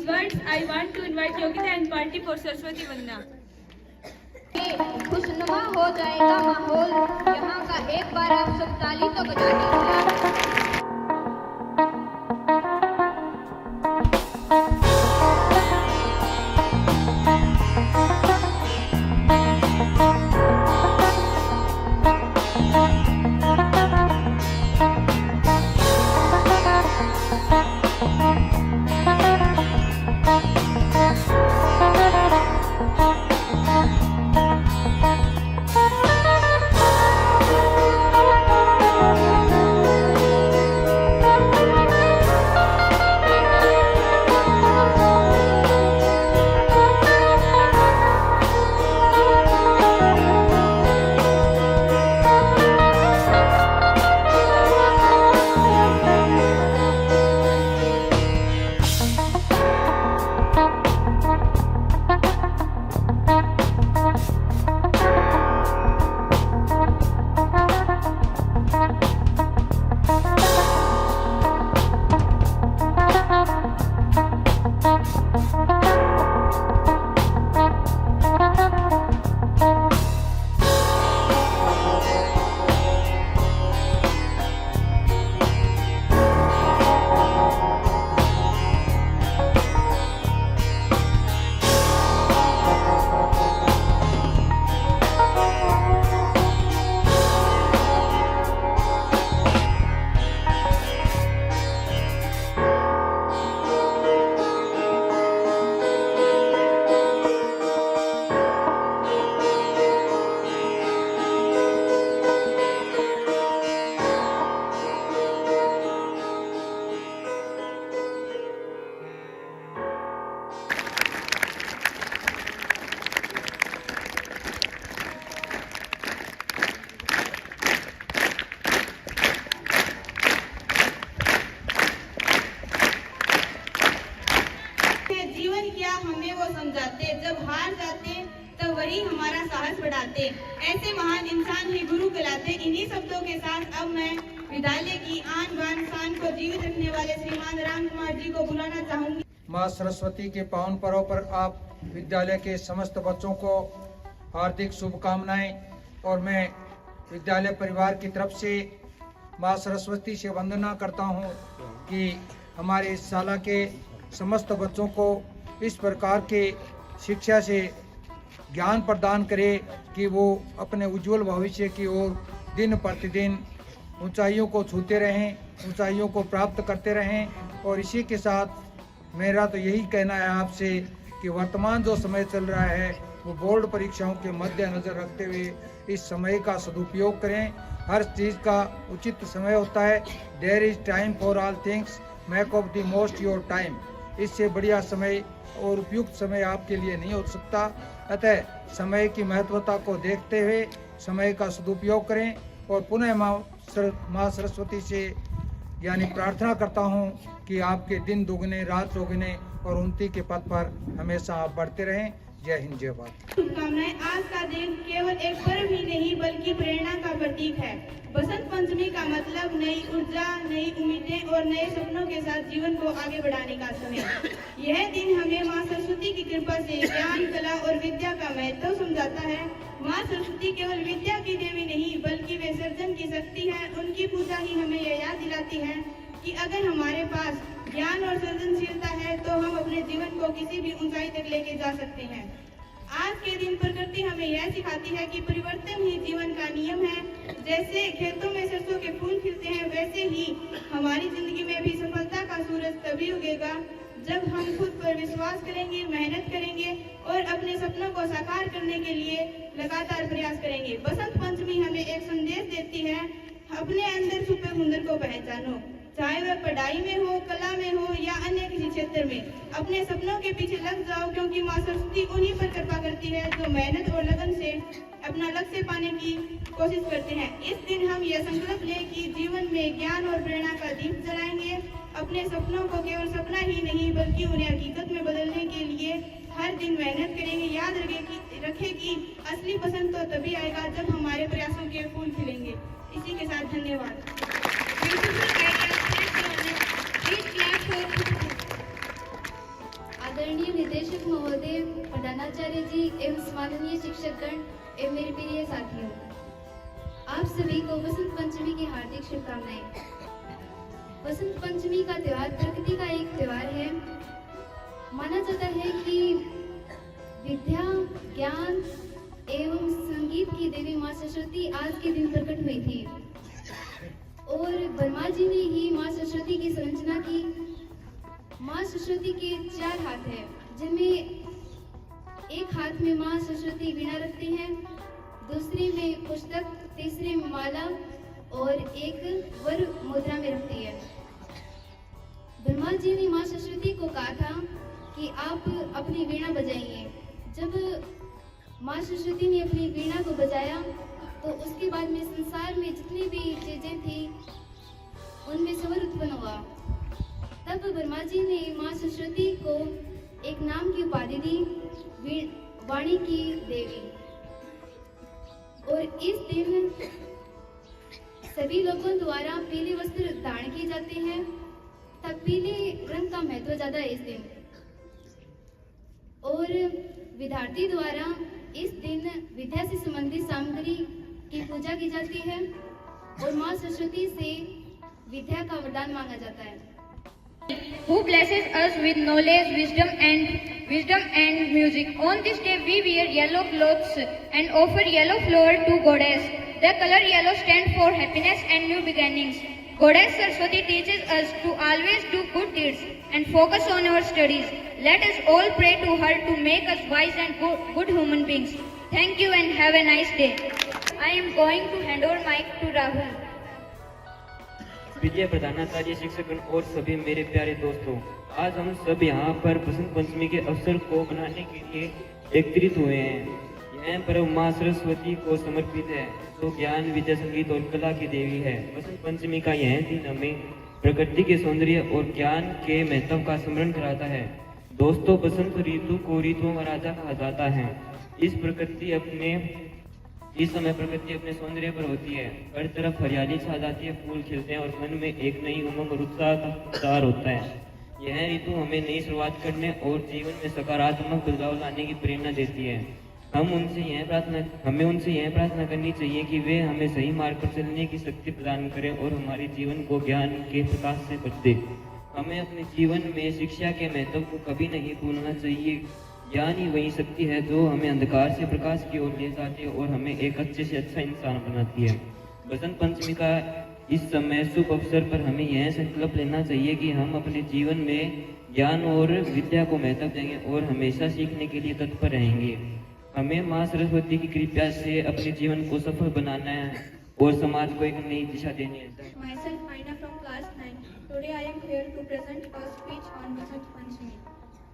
these words, I want to invite Yogita and party for Saraswati Vandana. खुशनुमा हो जाएगा माहौल यहाँ का, एक बार आप सब ताली तो बजा दीजिए। जब हार जाते तब वही हमारा साहस बढ़ाते, ऐसे महान इंसान ही गुरु कहलाते। इन्हीं शब्दों के साथ अब मैं विद्यालय की आन बान शान को जीवित रखने वाले श्रीमान राम कुमार जी को बुलाना चाहूंगी। माँ सरस्वती के पावन पर्व पर आप विद्यालय के समस्त बच्चों को हार्दिक शुभकामनाएं, और मैं विद्यालय परिवार की तरफ से माँ सरस्वती से वंदना करता हूँ कि हमारे इस शाला के समस्त बच्चों को इस प्रकार के शिक्षा से ज्ञान प्रदान करे कि वो अपने उज्जवल भविष्य की ओर दिन प्रतिदिन ऊंचाइयों को छूते रहें, ऊंचाइयों को प्राप्त करते रहें। और इसी के साथ मेरा तो यही कहना है आपसे कि वर्तमान जो समय चल रहा है वो बोर्ड परीक्षाओं के मद्देनजर रखते हुए इस समय का सदुपयोग करें। हर चीज़ का उचित समय होता है। There is time for all things, make of the most your time. इससे बढ़िया समय और उपयुक्त समय आपके लिए नहीं हो सकता। अतः समय की महत्वता को देखते हुए समय का सदुपयोग करें। और पुनः माँ सरस्वती से यानी प्रार्थना करता हूँ कि आपके दिन दुगने रात चौगुने और उन्नति के पथ पर हमेशा आप बढ़ते रहें। जय हिंद, जय भारत। शुभकामनाएं। आज का दिन केवल एक पर्व ही नहीं बल्कि प्रेरणा का प्रतीक है। बसंत पंचमी का मतलब नई ऊर्जा, नई उम्मीदें और नए सपनों के साथ जीवन को आगे बढ़ाने का समय। यह दिन हमें माँ सरस्वती की कृपा से ज्ञान, कला और विद्या का महत्व समझाता है। माँ सरस्वती केवल विद्या की देवी नहीं बल्कि वे सर्जन की शक्ति है। उनकी पूजा ही हमें यह याद दिलाती है कि अगर हमारे पास ज्ञान और सृजनशीलता है तो हम अपने जीवन को किसी भी ऊंचाई तक लेके जा सकते हैं। आज के दिन प्रकृति हमें यह सिखाती है कि परिवर्तन ही जीवन का नियम है। जैसे खेतों में सरसों के फूल खिलते हैं, वैसे ही हमारी जिंदगी में भी सफलता का सूरज तभी उगेगा जब हम खुद पर विश्वास करेंगे, मेहनत करेंगे और अपने सपनों को साकार करने के लिए लगातार प्रयास करेंगे। बसंत पंचमी हमें एक संदेश देती है, अपने अंदर छुपे हुनर को पहचानो। चाहे वह पढ़ाई में हो, कला में हो या अन्य किसी क्षेत्र में, अपने सपनों के पीछे लग जाओ, क्योंकि माँ सरस्वती उन्हीं पर कृपा करती है जो मेहनत और लगन से अपना लक्ष्य पाने की कोशिश करते हैं। इस दिन हम यह संकल्प लें कि जीवन में ज्ञान और प्रेरणा का दीप जलाएंगे। अपने सपनों को केवल सपना ही नहीं बल्कि उन्हें हकीकत में बदलने के लिए हर दिन मेहनत करेंगे। याद रखें कि असली पसंद तो तभी आएगा जब हमारे प्रयासों के फूल खिलेंगे। इसी के साथ धन्यवाद। आदरणीय निदेशक महोदय, प्रधानाचार्य जी एवं सम्माननीय शिक्षकगण एवं मेरे प्रिय साथियों, आप सभी को बसंत पंचमी की हार्दिक शुभकामनाएं। बसंत पंचमी का त्योहार प्रकृति का एक त्योहार है। माना जाता है कि विद्या, ज्ञान एवं संगीत की देवी माँ सरस्वती आज के दिन प्रकट हुई थी और ब्रह्मा जी ने ही माँ सरस्वती की संरचना की। माँ सरस्वती के 4 हाथ हैं, जिनमें एक हाथ में माँ सरस्वती वीणा रखती हैं, दूसरे में पुस्तक, तीसरे में माला और एक वर मुद्रा में रखती है। ब्रह्मा जी ने माँ सरस्वती को कहा था कि आप अपनी वीणा बजाइए। जब माँ सरस्वती ने अपनी वीणा को बजाया तो उसके बाद में संसार में जितनी भी चीजें थी उनमें स्वर उत्पन्न हुआ। तब ब्रह्मा जी ने माँ सरस्वती को एक नाम की उपाधि दी, वाणी की देवी। और इस दिन सभी लोगों द्वारा पीले वस्त्र धारण किए जाते हैं। तब पीले रंग का महत्व ज्यादा है इस दिन। और विद्यार्थी द्वारा इस दिन विद्या से संबंधित सामग्री की पूजा की जाती है और माँ सरस्वती से विद्या का वरदान मांगा जाता है। Who blesses us with knowledge, wisdom and music. On this day we wear yellow clothes and offer yellow flower to Goddess. The color yellow stands for happiness and new beginnings. Goddess Saraswati teaches us to always do good deeds and focus on our studies. Let us all pray to her to make us wise and good human beings. Thank you and have a nice day. I am going to hand over mic to Rahul. विद्या प्रधानाचार्य शिक्षकगण और सभी मेरे प्यारे दोस्तों, आज हम सब यहाँ पर बसंत पंचमी के अवसर को मनाने के लिए एकत्रित हुए हैं। यह पर्व माँ सरस्वती को समर्पित है, जो ज्ञान, विद्या, संगीत और कला की देवी है। बसंत पंचमी का यह दिन हमें प्रकृति के सौंदर्य और ज्ञान के महत्व का स्मरण कराता है। दोस्तों, बसंत ऋतु को ऋतुओं का राजा कहा जाता है। इस समय प्रकृति अपने सौंदर्य पर होती है। हर तरफ हरियाली छा जाती है, फूल खिलते हैं और मन में एक नई उमंग और उत्साह का संचार होता है। यह ऋतु हमें नई शुरुआत करने और जीवन में सकारात्मक बदलाव लाने की प्रेरणा देती है। हमें उनसे यह प्रार्थना करनी चाहिए कि वे हमें सही मार्ग पर चलने की शक्ति प्रदान करें और हमारे जीवन को ज्ञान के प्रकाश से भर दें। हमें अपने जीवन में शिक्षा के महत्व को कभी नहीं भूलना चाहिए। ज्ञान ही वही शक्ति है जो हमें अंधकार से प्रकाश की ओर ले जाती है और हमें एक अच्छे से अच्छा इंसान बनाती है। बसंत पंचमी का इस समय शुभ अवसर पर हमें यह संकल्प लेना चाहिए कि हम अपने जीवन में ज्ञान और विद्या को महत्व देंगे और हमेशा सीखने के लिए तत्पर रहेंगे। हमें माँ सरस्वती की कृपा से अपने जीवन को सफल बनाना है और समाज को एक नई दिशा देनी है। Myself, Aina from class 9. Today I am here to present a speech on Basant Panchami.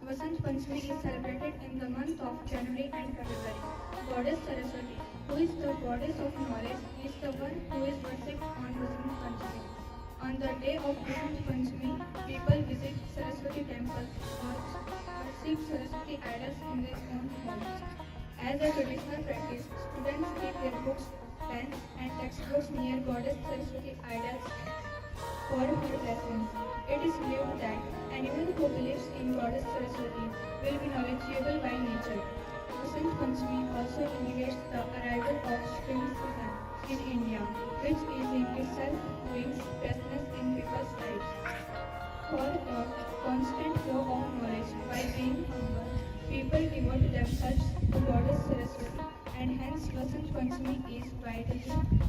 Basant Panchami is celebrated in the month of January and February. Goddess Saraswati, who is the goddess of knowledge, is the one who is worshipped on Basant Panchami. On the day of Basant Panchami, people visit Saraswati temple or worship Saraswati idols in their own homes. As a traditional practice, students keep their books, pens, and textbooks near Goddess Saraswati idols for her blessings. It is believed that anyone who believes in Goddess Saraswati will be knowledgeable by nature. Basant Panchami also indicates the arrival of spring season in India, which is in itself brings freshness in people's lives. For a constant flow of knowledge by being humble, people devote themselves to Goddess Saraswati, and hence Basant Panchami is widely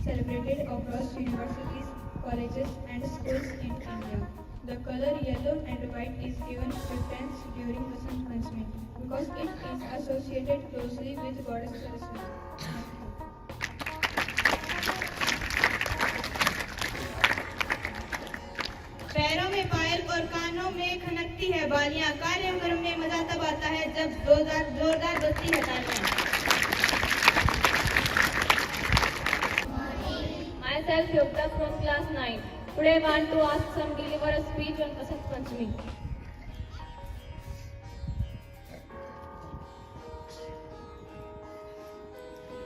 celebrated across universities, colleges and schools in India. The color yellow and white is given preference during Basant Panchami because it is associated closely with Goddess Saraswati. पैरों में पायल और कानों में खनकती है बालियां। कार्यक्रम में मजा तब आता है जब जोरदार बजती है तालियां। Myself, Yogda from class 9. Today I want to ask some deliver a speech on Basant Panchami.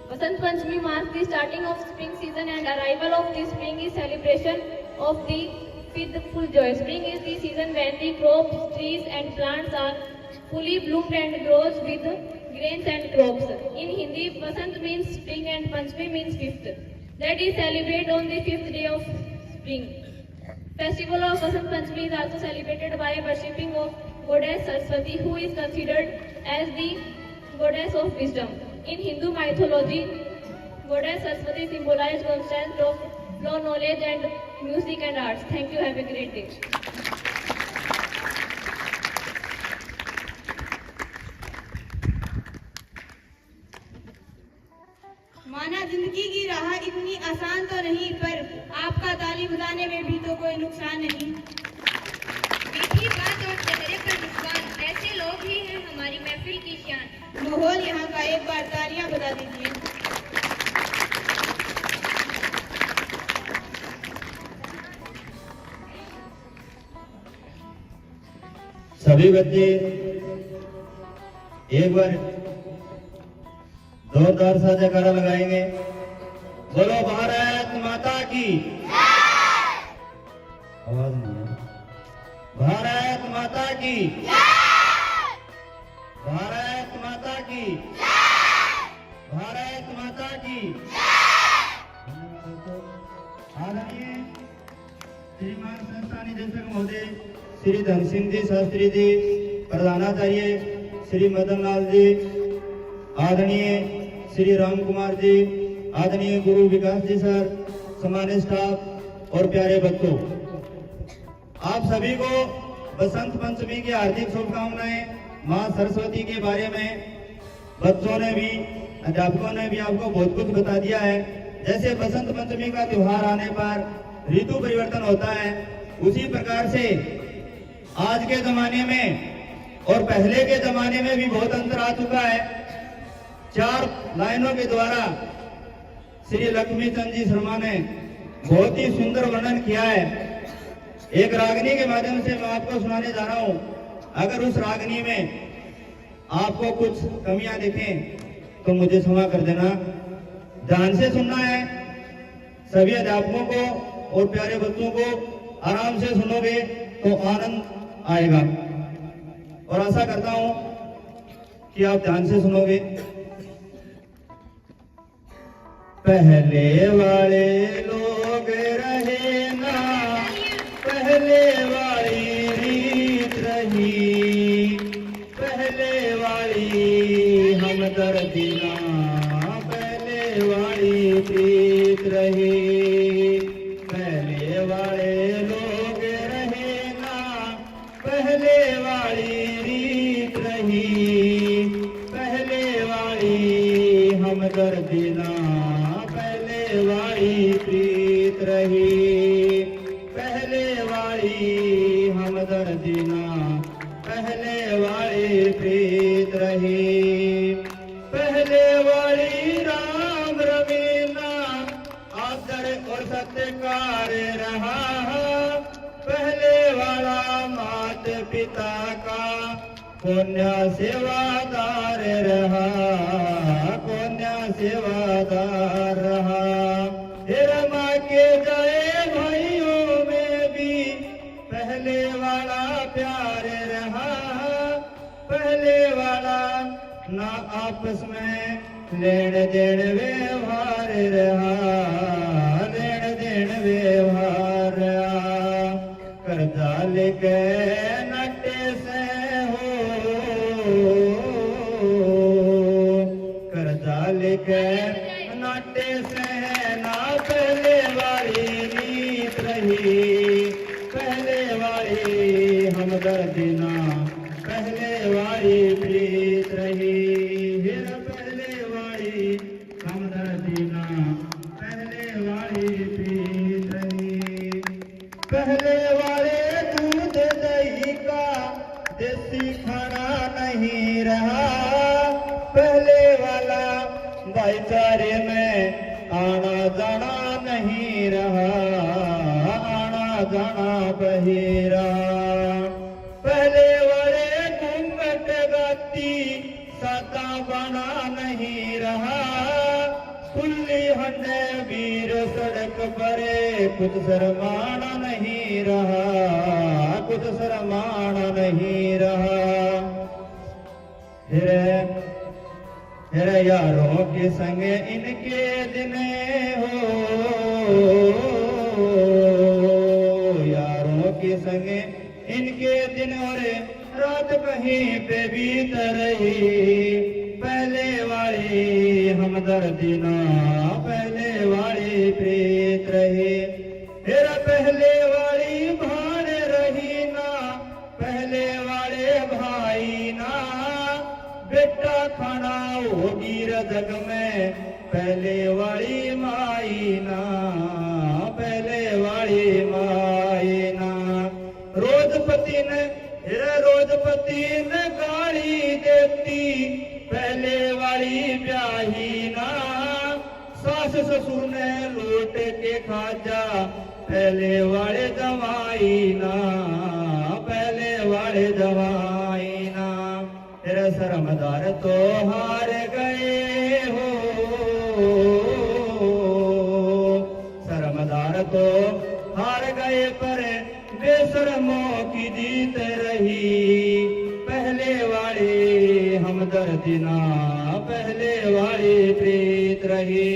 Basant Panchami marks the starting of spring season and arrival of the spring is celebration of the with full joy. Spring is the season when the crops, trees and plants are fully bloomed and grows with grains and crops. In Hindi, Basant means spring and Panchami means fifth. That is celebrated on the fifth day of spring. Festival of Basant Panchami is also celebrated by worshipping of goddess Saraswati, who is considered as the goddess of wisdom. In Hindu mythology, goddess Saraswati symbolizes concept of law, knowledge and music and arts. Thank you. Have a great day. माना जिंदगी की राह इतनी आसान तो नहीं, पर आपका ताली बजाने में भी तो कोई नुकसान नहीं। मीठी बात और चेहरे पर मुस्कान, ऐसे लोग ही हैं हमारी महफिल की शान। माहौल यहाँ का, एक बार तालियां बजा दीजिए। सभी बच्चे एक बार जोरदार सा जयकारा लगाएंगे। बोलो भारत माता की आवाज नहीं है। भारत माता की, भारत माता की, भारत माता की। आदरणीय श्रीमान संस्थान निदेशक महोदय श्री धन सिंह जी शास्त्री जी, प्रधानाचार्य श्री मदन लाल जी, आदरणीय श्री राम कुमार जी, आदरणीय गुरु विकास जी सर, सम्मानित स्टाफ और प्यारे बच्चों, आप सभी को बसंत पंचमी की हार्दिक शुभकामनाएं। माँ सरस्वती के बारे में बच्चों ने भी, अध्यापकों ने भी आपको बहुत कुछ बता दिया है। जैसे बसंत पंचमी का त्योहार आने पर ऋतु परिवर्तन होता है, उसी प्रकार से आज के जमाने में और पहले के जमाने में भी बहुत अंतर आ चुका है। 4 लाइनों के द्वारा श्री लक्ष्मी चंद जी शर्मा ने बहुत ही सुंदर वर्णन किया है। एक रागनी के माध्यम से मैं आपको सुनाने जा रहा हूं। अगर उस रागनी में आपको कुछ कमियां दिखें तो मुझे क्षमा कर देना। ध्यान से सुनना है। सभी अध्यापकों को और प्यारे बच्चों को आराम से सुनोगे तो आनंद आएगा, और आशा करता हूं कि आप ध्यान से सुनोगे। पहले वाले लोग रहे ना, पहले वाली रीत रही, पहले वाली हमदर्दी ना, पहले वाली प्रीत रही। पहले वाले लोग रहे ना, पहले वाली रीत रही, पहले वाली हमदर्दी ना, वाली प्रीत रही, पहले वाली हमदर्दी ना, पहले वाली प्रीत रही। पहले वाली राम रवीना आदर और सत्कार रहा, पहले वाला मात पिता का पुण्य सेवादार रहा, पुण्य सेवादार रहा। माँ के जाए भाइयों में भी पहले वाला प्यार रहा, पहले वाला ना आपस में लेन देन व्यवहार रहा, लेन देन व्यवहार रहा। कर्जा लेके नटे से कर्जा लेके नाटे से ना, पहले वाली नीत रही, पहले वाली हमदर्दी ना, पहले वाली प्रीत रही। पहले वाली हमदर्दी ना, पहले वाली प्रीत रही। पहले वाले दूध दही का देसी खाना नहीं रहा, पहले वाला भाईचारे में आना जाना नहीं रहा, आना जाना बहिरा। पहले वाले घूंघट गाती सादा बना नहीं रहा, खुली हंडे वीर सड़क परे कुछ शर्माना नहीं रहा, कुछ शर्माना नहीं रहा। फिर यारों के संग इनके दिन हो, यारों के संग इनके दिन और रात कहीं पे बीत रही। पहले वाली हमदर्दी ना पहले वाली प्रीत रही, फिर पहले वाली भान रही ना पहले वाले भाई ना। बेटा खाना होगी रजग में पहले वाली माई ना पहले वाली माई ना। रोजपति ने गाली देती पहले वाली ब्याही ना। सास ससुर ने लूट के खाजा पहले वाले जवाई ना पहले वाले जवाई ना। तेरे शर्मदार तो हार गए हो, शर्मदार तो हार गए पर बेशर्मों की जीत रही। पहले वाली हमदर्दी ना पहले वाली प्रीत रही।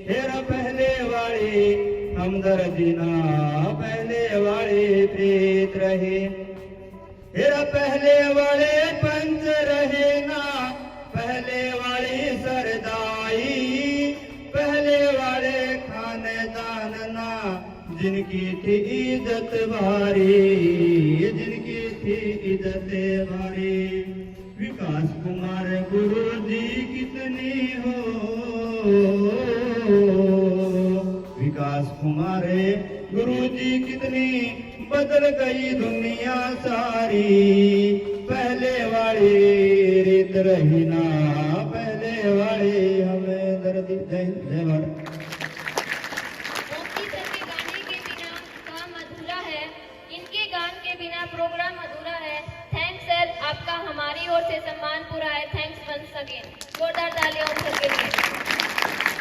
फिर पहले वाली हमदर्दी ना पहले वाली प्रीत रही। फिर पहले वाले पंच रहे ना पहले वाली सरदाई। पहले वाले खानदान ना जिनकी थी इज्जत भारी, जिनकी थी इज्जत भारी। विकास कुमार गुरु जी कितनी हो, विकास कुमार गुरु जी कितनी बदल गई दुनिया सारी। पहले वाली रीत रही ना पहले वाली हमें दर्द। जय भारत। मोती सर के गाने के बिना काम अधूरा है, इनके गान के बिना प्रोग्राम अधूरा है। थैंक्स सर, आपका हमारी ओर से सम्मान पूरा है। Thanks once again. जोरदार तालियां सर के लिए।